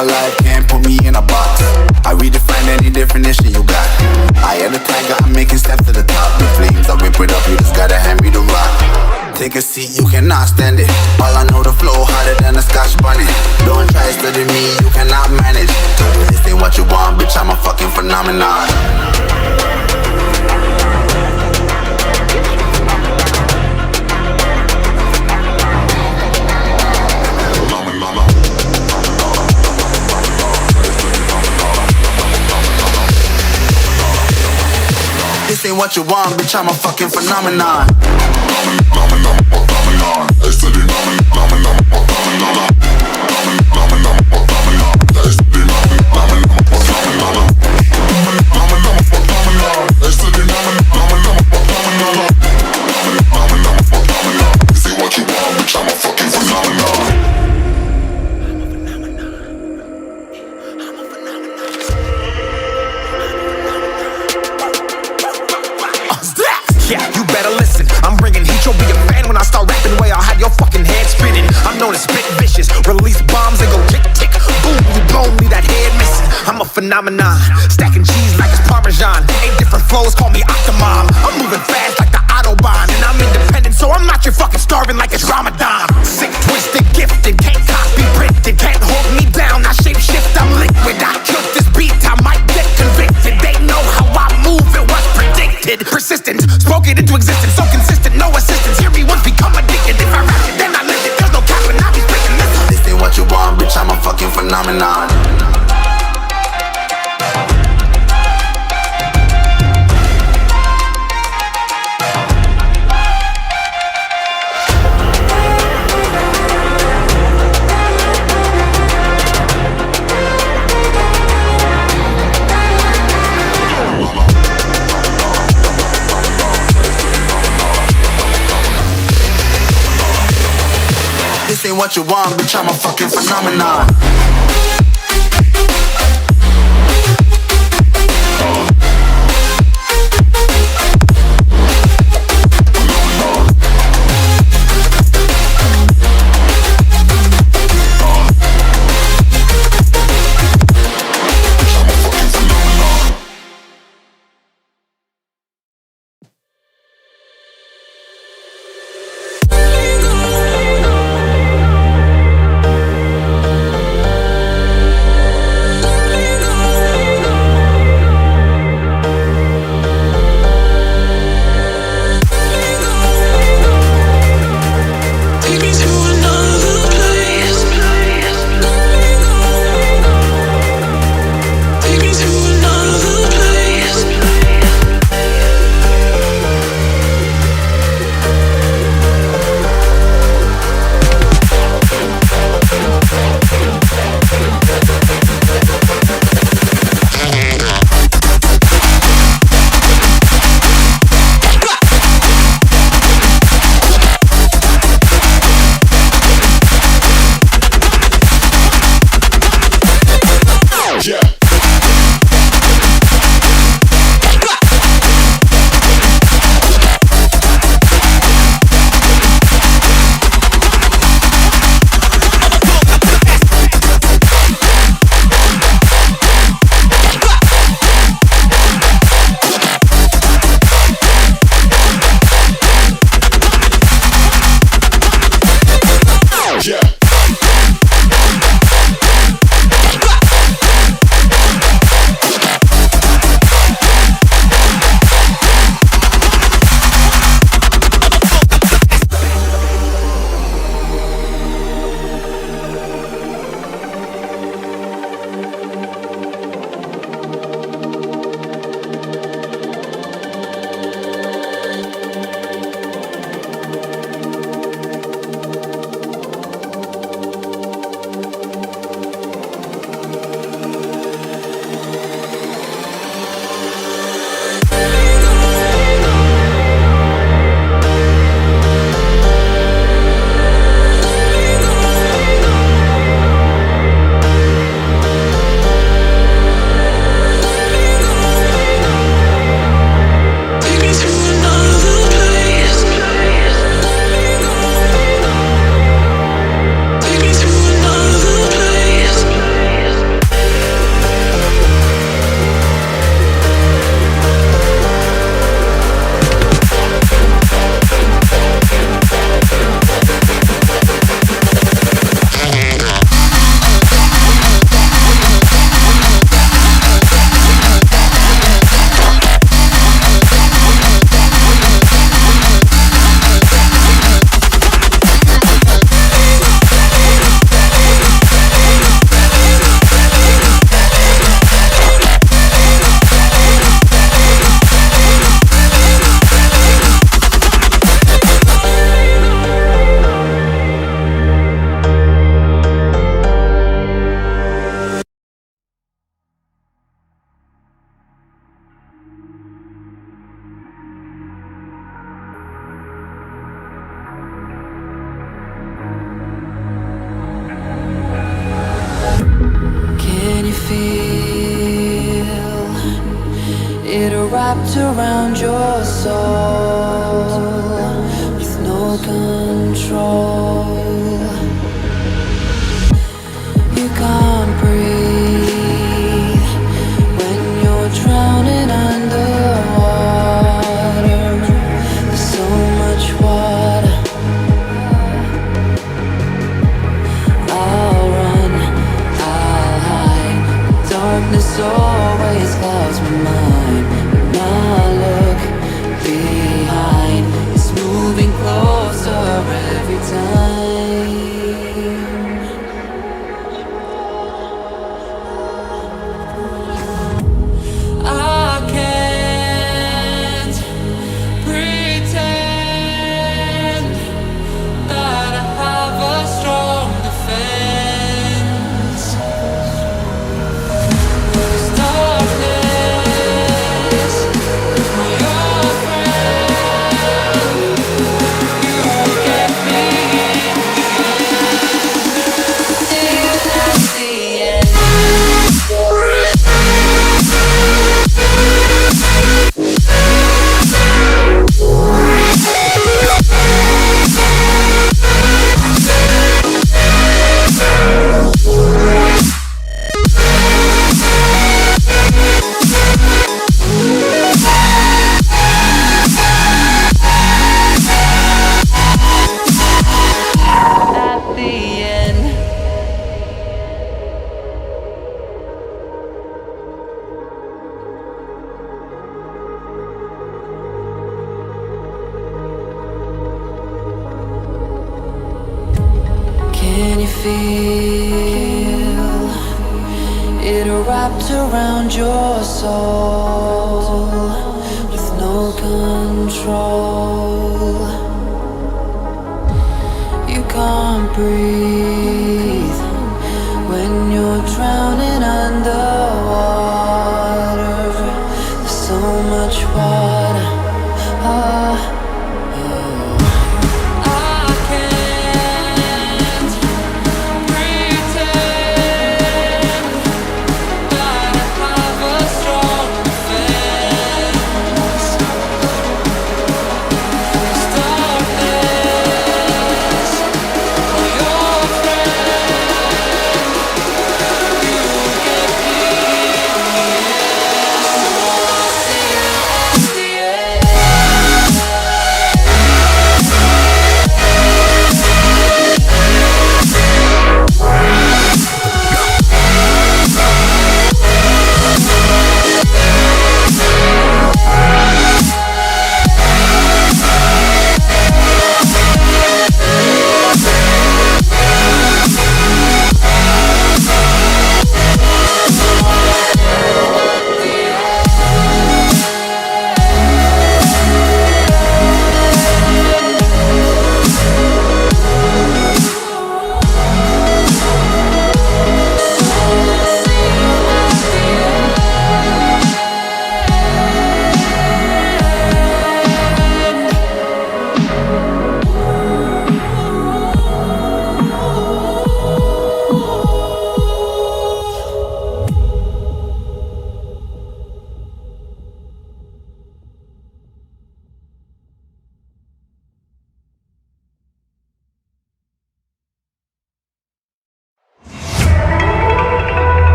a life, can't put me in a box. I redefine any definition you got. I am the tiger, I'm making steps to the top. The flames, I whip it up, you just gotta hand me the rock. Take a seat, you cannot stand it. All I know, the flow harder than a Scotch bunny. Don't try study me, you cannot manage. This ain't what you want, bitch, I'm a fucking phenomenon. This ain't what you want, bitch, I'm a fucking phenomenon. Yeah, you better listen. I'm bringing heat, you'll be a fan when I start rapping. Way I'll have your fucking head spinning. I'm known as spit vicious, release bombs and go tick tick. Boom, you blow me that head missing. I'm a phenomenon, stacking cheese like it's Parmesan. 8 different flows, call me Octomom. I'm moving fast like the Autobahn, and I'm independent, so I'm not your fucking starving like it's Ramadan. Sick, twisted, gifted, can't copy, printed, can't hold me down. I shape shift, I'm liquid. I killed this beat, I might get convicted. They know how I move, it was predicted. Persistent, spoke it into existence, so consistent, no assistance. Hear me once, become addicted. If I rap it, then I live it. There's no cap when I be speaking this. This ain't what you want, bitch, I'm a fucking phenomenon. This ain't what you want, bitch, I'm a fucking phenomenon. wrapped around your soul with no control. You can't breathe when you're drowning underwater. There's so much water. I'll run, I'll hide. Darkness always clouds my mind. When I look behind, it's moving closer every time. I can't pretend that I have a strong defense. There's darkness, my old friend. You get me in the end. See you at the end. At the end. Can you feel it wrapped around your soul with no control? You can't breathe when you're drowning underwater. There's so much water. I can't pretend that I have a strong defense. There's darkness, my old friend. You get me in the end. See you at the end.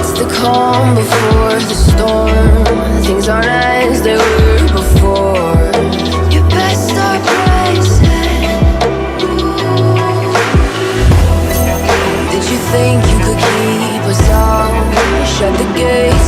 It's the calm before the storm. Things aren't as they were before. You best start bracing. Did you think you could keep us out? Shut the gate